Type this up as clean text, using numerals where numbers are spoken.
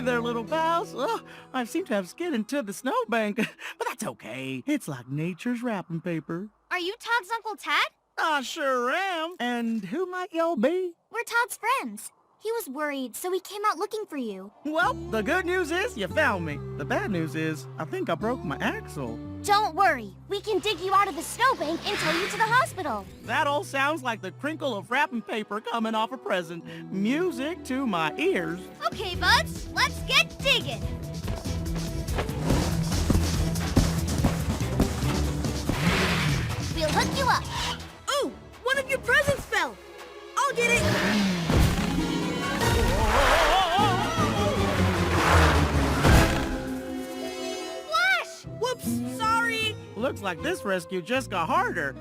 there, little pals. Oh, I seem to have skidded into the snowbank, but that's okay. It's like nature's wrapping paper. Are you Todd's Uncle Tad? I sure am. And who might y'all be? We're Todd's friends. He was worried, so he came out looking for you. Well, the good news is you found me. The bad news is I think I broke my axle. Don't worry. We can dig you out of the snowbank and tow you to the hospital. That all sounds like the crinkle of wrapping paper coming off a present. Music to my ears. Okay, buds, let's get digging. We'll hook you up. Oh, one of your presents fell. I'll get it. Flash! Whoops, sorry. Looks like this rescue just got harder.